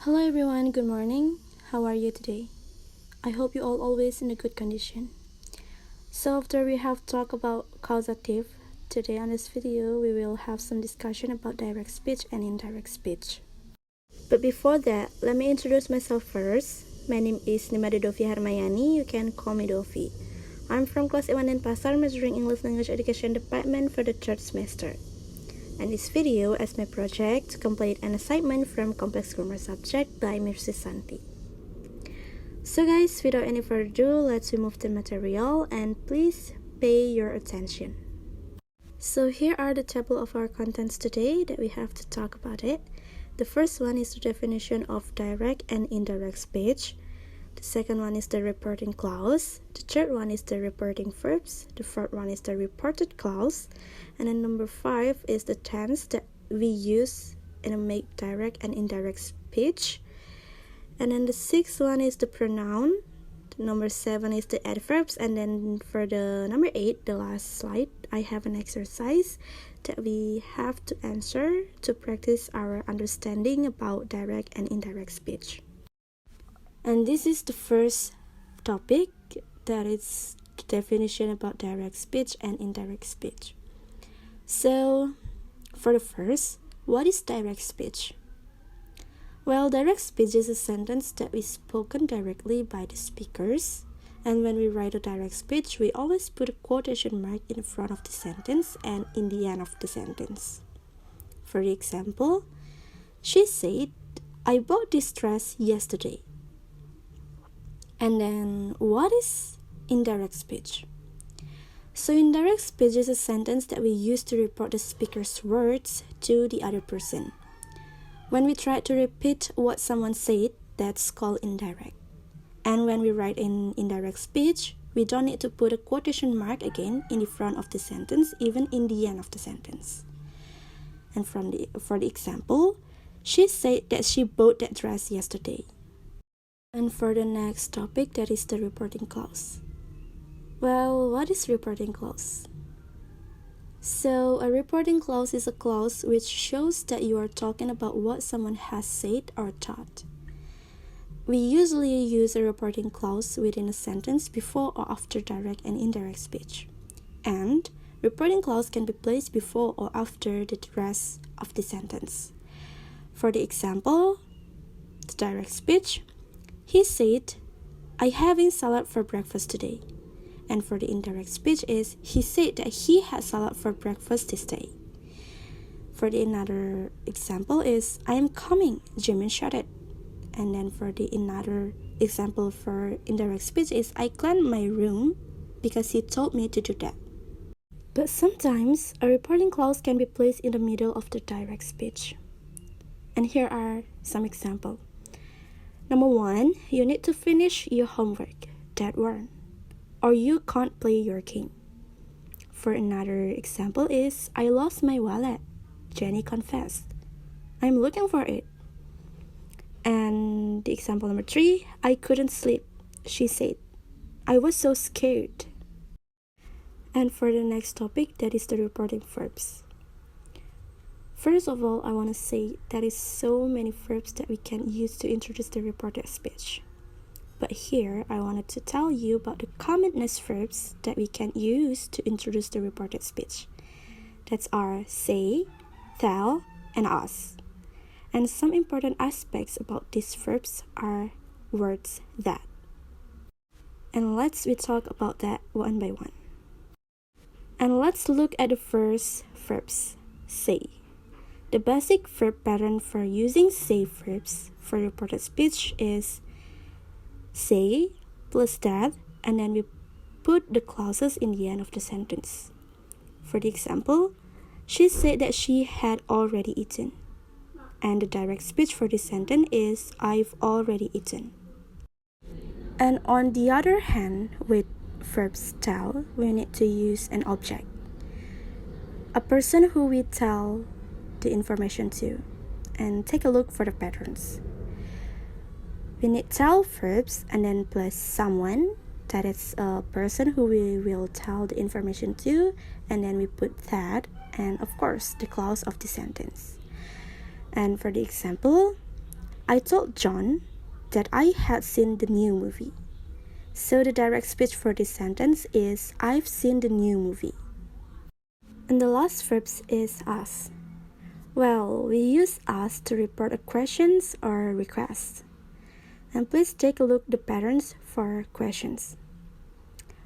Hello everyone, good morning. How are you today? I hope you all always in a good condition. So after we have talked about causative, today on this video we will have some discussion about direct speech and indirect speech. But before that, let me introduce myself first. My name is Dofi Harma Yani. You can call me Dofi. I'm from class A1 Denpasar, majoring English Language Education Department for the third semester. And this video is my project to complete an assignment from Complex Grammar subject by Mirsi Santi. So guys, without any further ado, let's remove the material and please pay your attention. So here are the table of our contents today that we have to talk about it. The first one is the definition of direct and indirect speech. The second one is the reporting clause. The third one is the reporting verbs. The fourth one is the reported clause. And then number 5 is the tense that we use in a make direct and indirect speech. And then the sixth one is the pronoun. The number 7 is the adverbs. And then for the number 8, the last slide, I have an exercise that we have to answer to practice our understanding about direct and indirect speech. And this is the first topic, that is the definition about direct speech and indirect speech. So, for the first, what is direct speech? Well, direct speech is a sentence that is spoken directly by the speakers. And when we write a direct speech, we always put a quotation mark in front of the sentence and in the end of the sentence. For example, she said, "I bought this dress yesterday." And then, what is indirect speech? So indirect speech is a sentence that we use to report the speaker's words to the other person. When we try to repeat what someone said, that's called indirect. And when we write in indirect speech, we don't need to put a quotation mark again in the front of the sentence, even in the end of the sentence. And for the example, she said that she bought that dress yesterday. And for the next topic, that is the reporting clause. Well, what is reporting clause? So, a reporting clause is a clause which shows that you are talking about what someone has said or thought. We usually use a reporting clause within a sentence before or after direct and indirect speech. And reporting clause can be placed before or after the rest of the sentence. For the example, the direct speech, he said, "I having salad for breakfast today." And for the indirect speech is, he said that he had salad for breakfast this day. For the another example is, "I am coming," Jimin shouted. And then for the another example for indirect speech is, "I cleaned my room because he told me to do that." But sometimes a reporting clause can be placed in the middle of the direct speech. And here are some examples. Number 1, you need to finish your homework, that one, or you can't play your game. For another example is, "I lost my wallet," Jenny confessed. "I'm looking for it." And the example number 3, "I couldn't sleep," she said. "I was so scared." And for the next topic, that is the reporting verbs. First of all, I want to say there is so many verbs that we can use to introduce the reported speech. But here, I wanted to tell you about the commonest verbs that we can use to introduce the reported speech. That are say, tell, and ask. And some important aspects about these verbs are words that. And let's talk about that one by one. And let's look at the first verbs, say. The basic verb pattern for using say verbs for reported speech is say plus that, and then we put the clauses in the end of the sentence. For the example, she said that she had already eaten. And the direct speech for this sentence is, "I've already eaten." And on the other hand, with verbs tell, we need to use an object. A person who we tell the information to, and take a look for the patterns. We need tell verbs and then plus someone, that is a person who we will tell the information to, and then we put that, and of course the clause of the sentence. And for the example, I told John that I had seen the new movie. So the direct speech for this sentence is I've seen the new movie. And the last verb is ask. Well, we use ask to report a questions or request. And please take a look at the patterns for questions.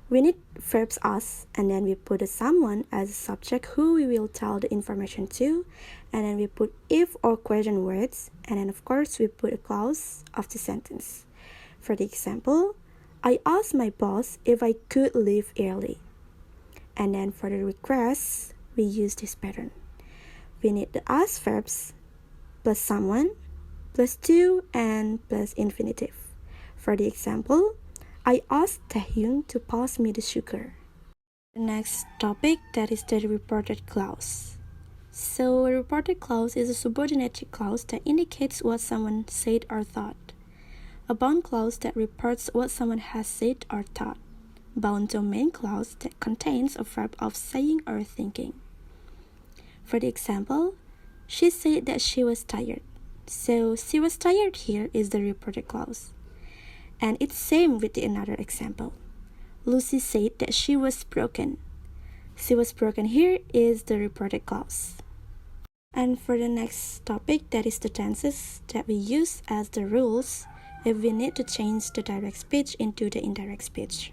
We need verbs ask, and then we put a someone as a subject who we will tell the information to, and then we put if or question words, and then of course we put a clause of the sentence. For the example, I asked my boss if I could leave early. And then for the request, we use this pattern. We need the ask verbs plus someone plus to and plus infinitive. For the example, I asked Taehyung to pass me the sugar. The next topic, that is the reported clause. So a reported clause is a subordinated clause that indicates what someone said or thought. A bound clause that reports what someone has said or thought. Bound domain clause that contains a verb of saying or thinking. For the example, she said that she was tired. So she was tired here is the reported clause. And it's same with the another example. Lucy said that she was broken. She was broken here is the reported clause. And for the next topic, that is the tenses that we use as the rules if we need to change the direct speech into the indirect speech.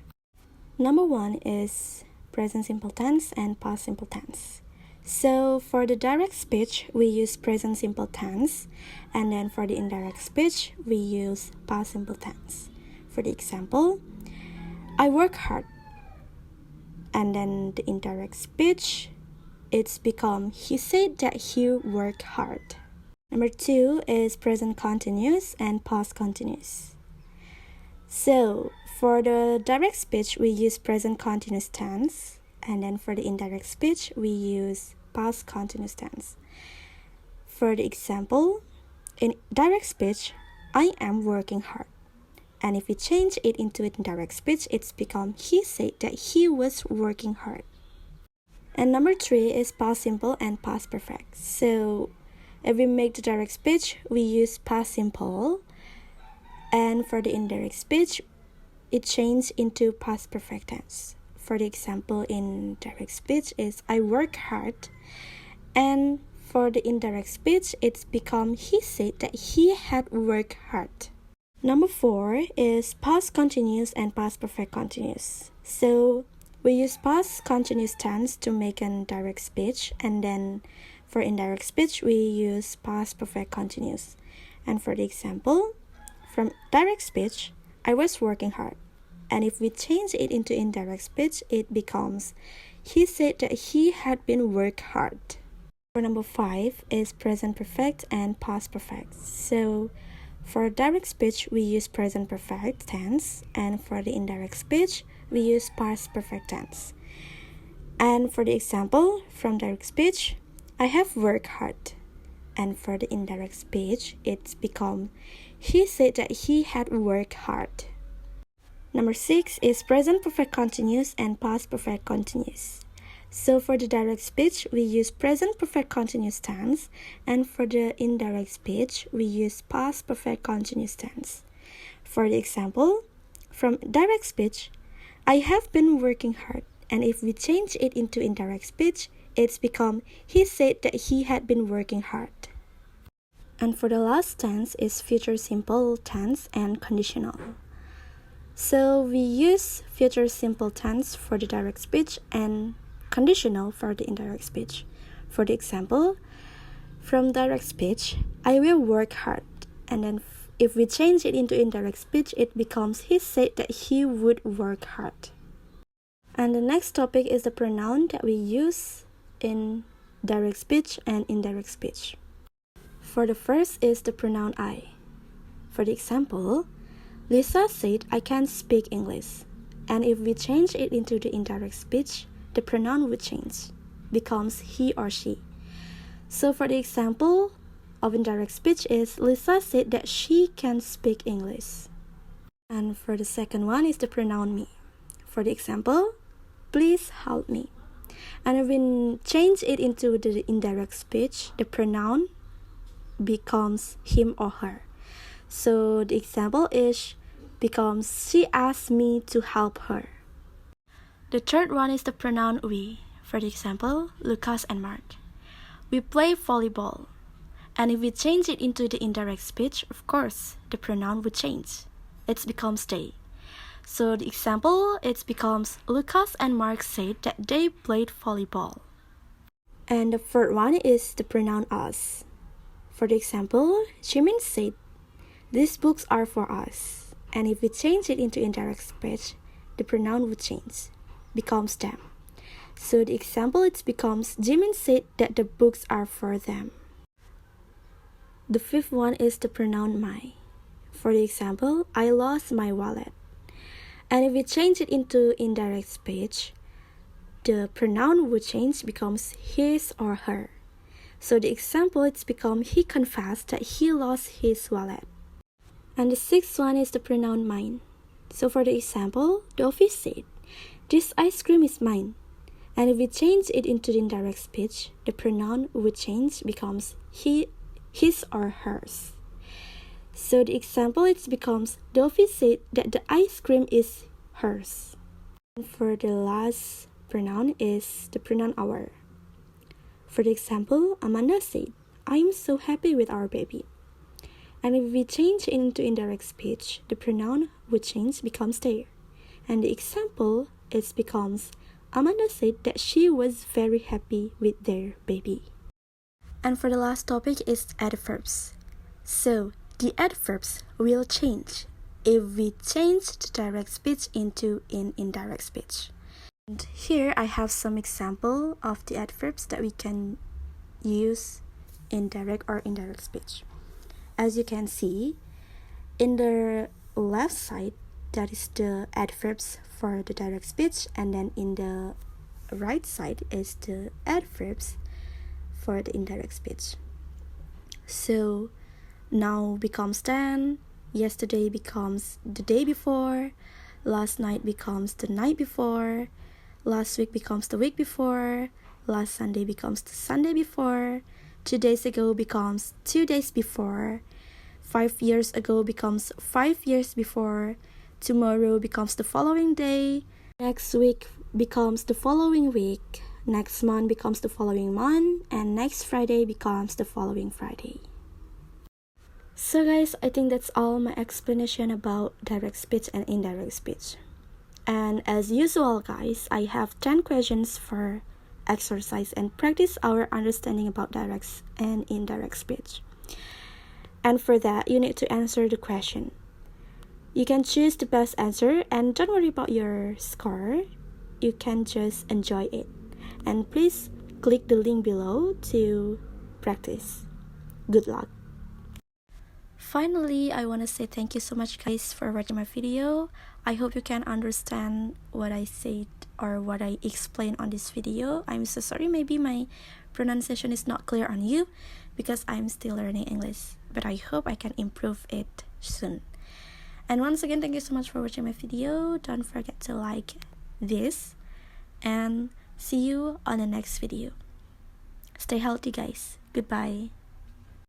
Number 1 is present simple tense and past simple tense. So for the direct speech, we use present simple tense, and then for the indirect speech, we use past simple tense. For the example, I work hard, and then the indirect speech, it's become he said that he worked hard. Number 2 is present continuous and past continuous. So for the direct speech, we use present continuous tense, and then for the indirect speech, we use past continuous tense. For the example, in direct speech, I am working hard. And if we change it into indirect speech, it's become he said that he was working hard. And number 3 is past simple and past perfect. So if we make the direct speech, we use past simple. And for the indirect speech, it changed into past perfect tense. For the example in direct speech is I work hard, and for the indirect speech it's become he said that he had worked hard. Number 4 is past continuous and past perfect continuous. So we use past continuous tense to make an direct speech, and then for indirect speech we use past perfect continuous. And for the example, from direct speech, I was working hard. And if we change it into indirect speech, it becomes he said that he had been worked hard. For number 5 is present perfect and past perfect. So for direct speech, we use present perfect tense, and for the indirect speech, we use past perfect tense. And for the example, from direct speech, I have worked hard. And for the indirect speech, it's become he said that he had worked hard. Number 6 is present perfect continuous and past perfect continuous. So for the direct speech, we use present perfect continuous tense, and for the indirect speech, we use past perfect continuous tense. For the example, from direct speech, I have been working hard, and if we change it into indirect speech, it's become he said that he had been working hard. And for the last tense is future simple tense and conditional. So we use future simple tense for the direct speech and conditional for the indirect speech. For the example, from direct speech, I will work hard. And then if we change it into indirect speech, it becomes he said that he would work hard. And the next topic is the pronoun that we use in direct speech and indirect speech. For the first is the pronoun I. For the example, Lisa said I can't speak English. And if we change it into the indirect speech, the pronoun would change, becomes he or she. So for the example of indirect speech is Lisa said that she can speak English. And for the second one is the pronoun me. For the example, please help me. And if we change it into the indirect speech, the pronoun becomes him or her. So the example is becomes she asked me to help her. The third one is the pronoun we. For the example, Lucas and Mark. We play volleyball. And if we change it into the indirect speech, of course, the pronoun would change. It becomes they. So the example, it becomes Lucas and Mark said that they played volleyball. And the third one is the pronoun us. For the example, Jimin said, these books are for us. And if we change it into indirect speech, the pronoun would change, becomes them. So the example, it becomes Jimin said that the books are for them. The fifth one is the pronoun my. For the example, I lost my wallet. And if we change it into indirect speech, the pronoun would change, becomes his or her. So the example, it's become he confessed that he lost his wallet. And the sixth one is the pronoun mine. So for the example, Dofi said, this ice cream is mine. And if we change it into the indirect speech, the pronoun would change, becomes his or hers. So the example, it becomes Dofi said that the ice cream is hers. And for the last pronoun is the pronoun our. For the example, Amanda said, I am so happy with our baby. And if we change it into indirect speech, the pronoun would change, becomes their. And the example, it becomes Amanda said that she was very happy with their baby. And for the last topic is adverbs. So the adverbs will change if we change the direct speech into an indirect speech. And here I have some example of the adverbs that we can use in direct or indirect speech. As you can see, in the left side, that is the adverbs for the direct speech, and then in the right side is the adverbs for the indirect speech. So now becomes then, yesterday becomes the day before, last night becomes the night before, last week becomes the week before, last Sunday becomes the Sunday before, 2 days ago becomes 2 days before, 5 years ago becomes 5 years before, tomorrow becomes the following day, next week becomes the following week, next month becomes the following month, and next Friday becomes the following Friday. So guys, I think that's all my explanation about direct speech and indirect speech. And as usual guys, I have 10 questions for exercise and practice our understanding about direct and indirect speech. And for that, you need to answer the question. You can choose the best answer and don't worry about your score. You can just enjoy it. And please click the link below to practice. Good luck. Finally, I want to say thank you so much guys for watching my video. I hope you can understand what I said or what I explained on this video. I'm so sorry, maybe my pronunciation is not clear on you because I'm still learning English, but I hope I can improve it soon. And once again, thank you so much for watching my video. Don't forget to like this and see you on the next video. Stay healthy guys. Goodbye.